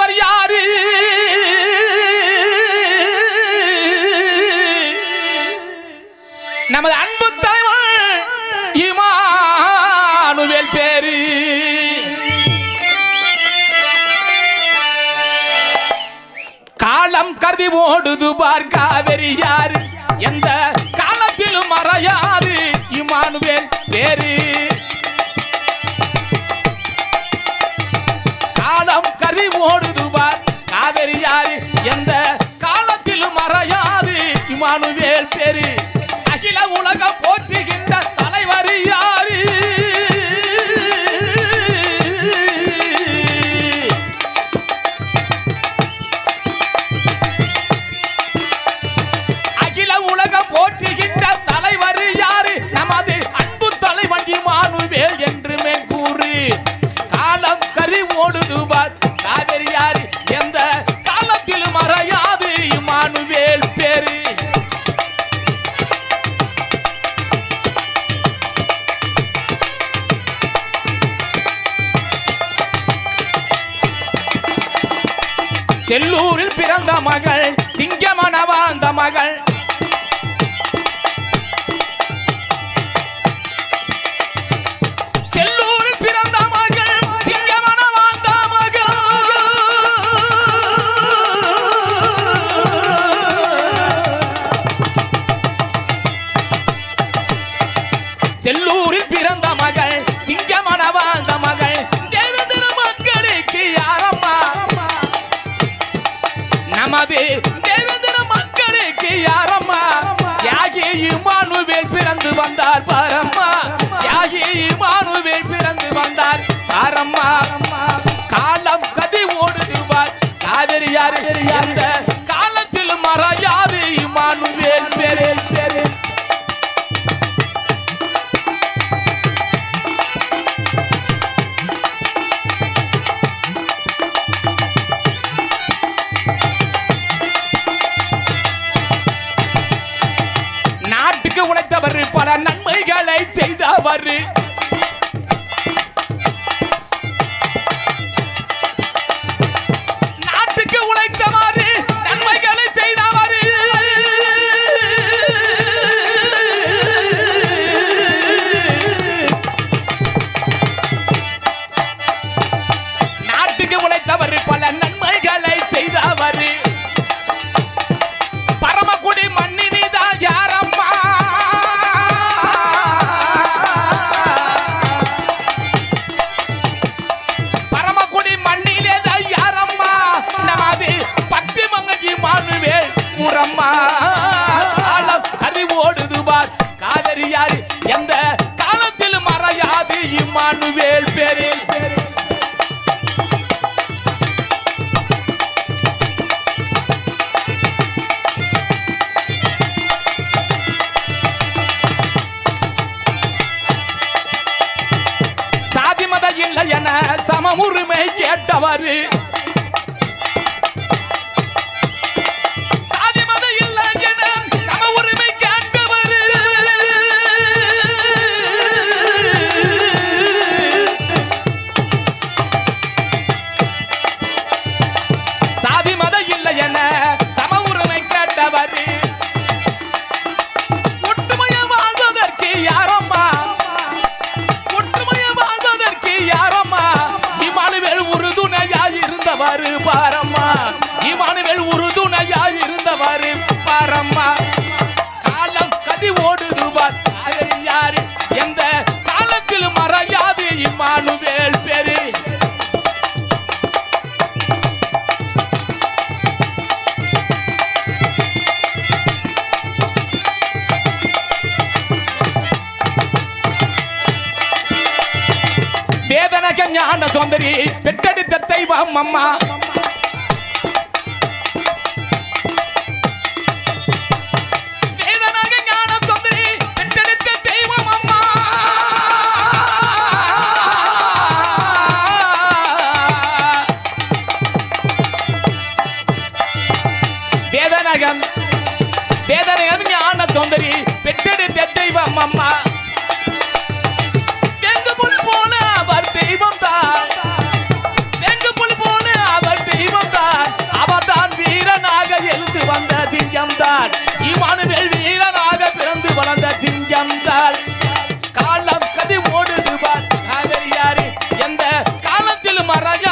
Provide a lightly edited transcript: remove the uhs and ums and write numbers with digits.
அவர் யாரு? நமது அன்பு தலைவர் இமானுவேல் பேரு. காலம் கருதி ஓடுது பார் காவேரி யாரு? எந்த காலத்திலும் மறையாது இமானுவேல் பேரு. காலம் கருதி ஓடுது பார் காவேரி யாரு? எந்த காலத்திலும் மறையாது இமானுவேல் பேரு. அகில உலகம் போற்றுகின்ற தலைவர் யாரு? அகில உலகம் போற்றுகின்ற தலைவர் யாரு? நமது அன்பு தலைவன் இமானுவேல் என்றுமே கூறு. காலம் கரி ஓடுது பார் காவேரி யாரு? எந்த காலத்திலும் மறையாது இமானுவேல் பேரு. செல்லூரில் பிறந்த மகள், சிங்கமன வாழ்ந்த மகள். செல்லூரில் பிறந்த மகள், சிங்கமன வாழ்ந்த மகள். செல்லூரில் பிறந்த மகள், சிங்கமன வாழ்ந்த மகள். தேவேந்திர மக்களுக்கு யாரம்மா? நமது தேவேந்திர மக்களுக்கு யாரம்மா? தியாகி இமானுவேல் பிறந்து வந்தார் பாரம்மா. தியாகி இமானுவேல் பிறந்து வந்தார் பாரம்மா. காலம் கதி ஓடுது பார் காவேரி யாரு? எந்த காலத்தில் மறையாது இமானுவேல் பேரு. உழைத்தவர், பல நன்மைகளை செய்தவர். நாட்டுக்கு உழைத்தவர், நன்மைகளை செய்தவர். நாட்டுக்கு உழைத்தவர், பல நன்மைகளை செய்தவர். பரமக்குடி மண்ணினிதான் யாரம்மா? அறிவோடுது பார் காவேரி யாரு? எந்த காலத்தில் மறையாது இமானுவேல் பேரு. சாதி மத இல்லை என சம உரிமை கேட்டவர். பாரம்மா இமானுவேல் உறுதுணையாய் இருந்தவர் பாரம்மா. காலம் கதி ஓடுது பார் காவேரி யாரு? எந்த காலத்தில் மறையாது இமானுவேல் பேரு. வேதனக ஞான சுந்தரி பெற்றெடுத்த தெய்வம் அம்மா. வேதனகம் ஞான சுந்தரி பெற்றெடுத்த தெய்வம் அம்மா. வெங்கு புலி போல அவர் தெய்வம் தான். வெங்கு புலி போல அவர் தெய்வம் காலத்தில் மறையாது